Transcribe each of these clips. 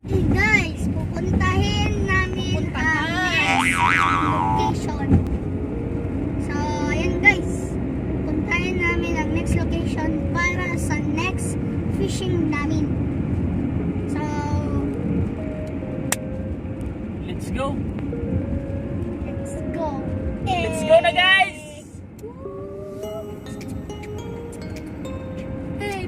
Hey guys, pupuntahin namin ang next location. So, ayan guys. Puntahin namin ang next location para sa next fishing namin. So, let's go! let's go. Let's go na guys! Hey.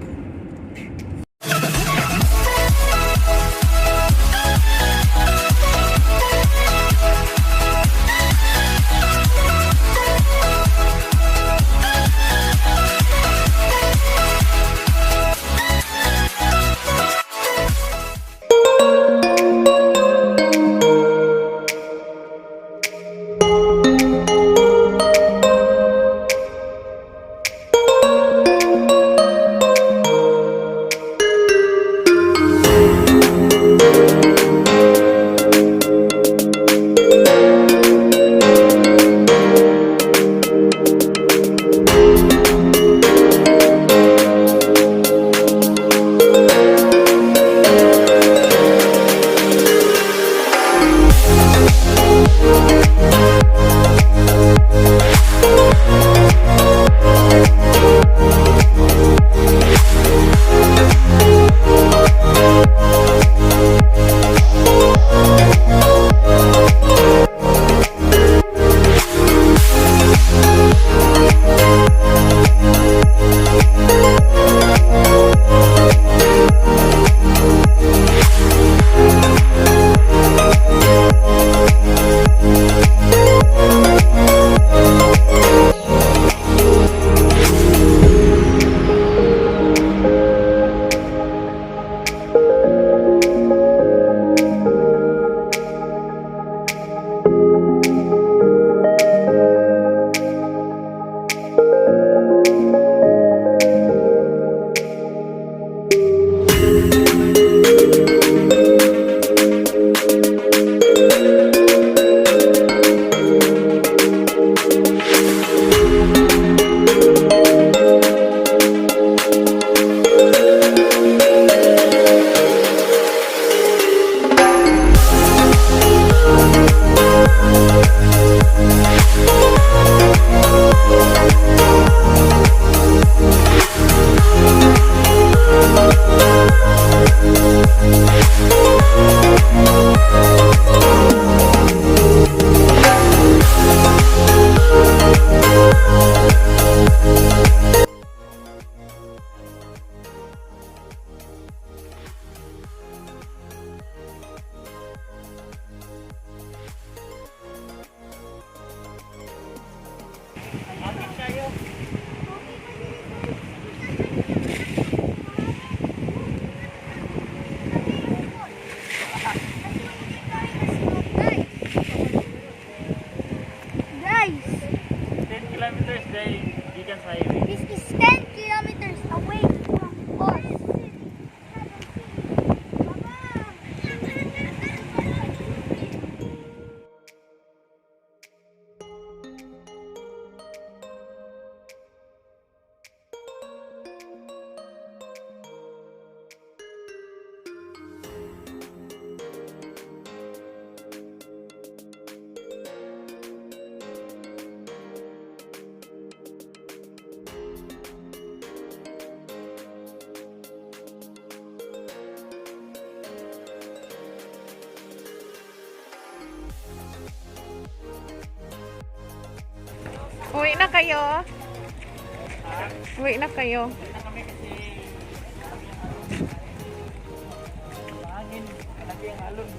Guys, 10 kilometers day, gikan sa highway. this is 10 kilometers away from us. Uwi na kayo. Uwi na kayo. Na kami kasi hangin, lagi ang alon.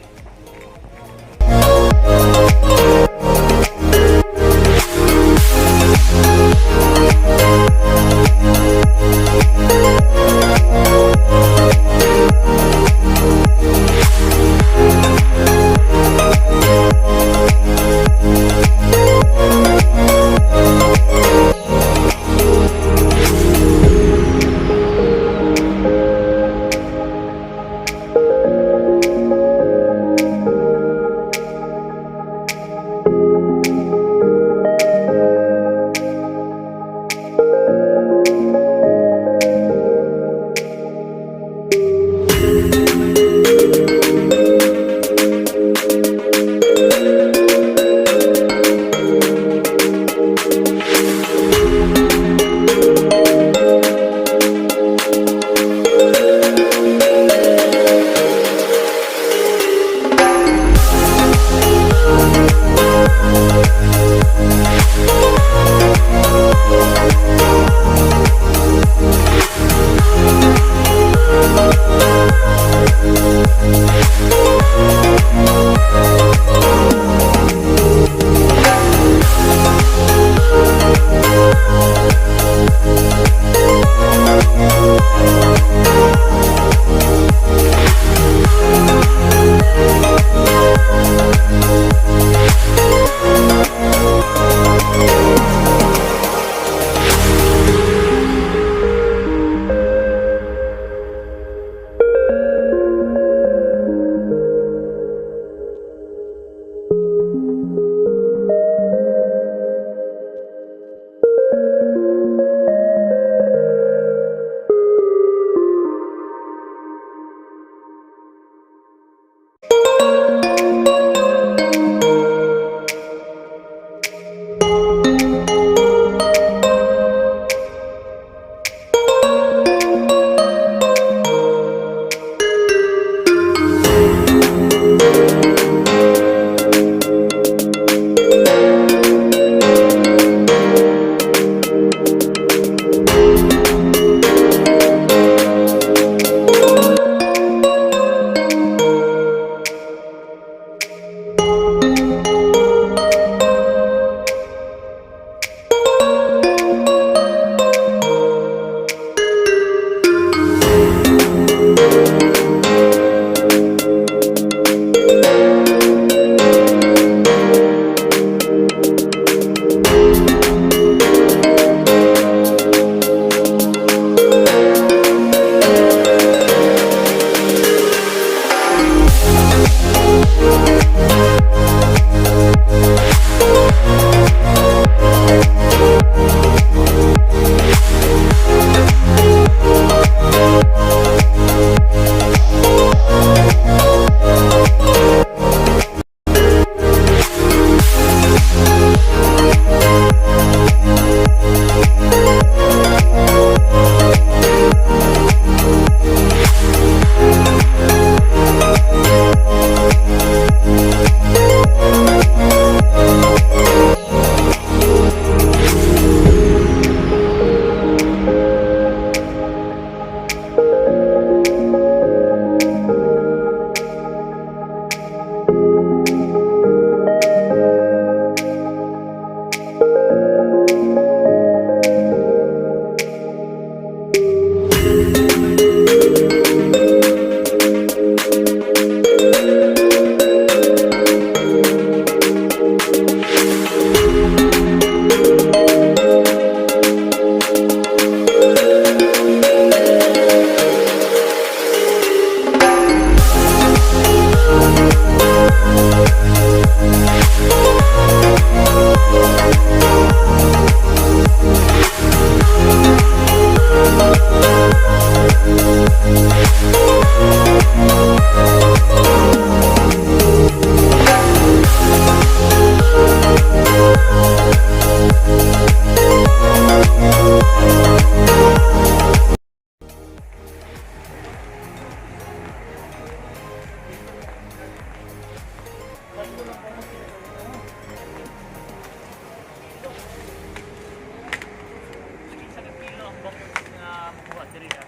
Sa kilo ang bakong na makuha diri ah.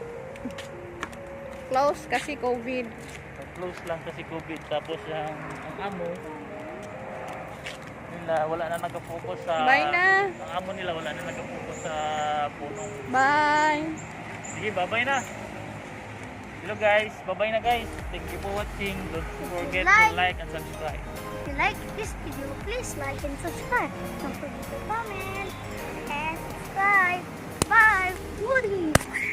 Close kasi COVID. Close lang kasi COVID tapos ang amo nila wala na nag-focus sa Bye na. ang amo nila wala na nag-focus sa punong. Bye. Sige, bye-bye na. Hello guys, bye-bye na guys. Thank you for watching. Don't forget to like and subscribe. If you like this video, please like and subscribe. Don't forget to comment and subscribe. Bye. Woody.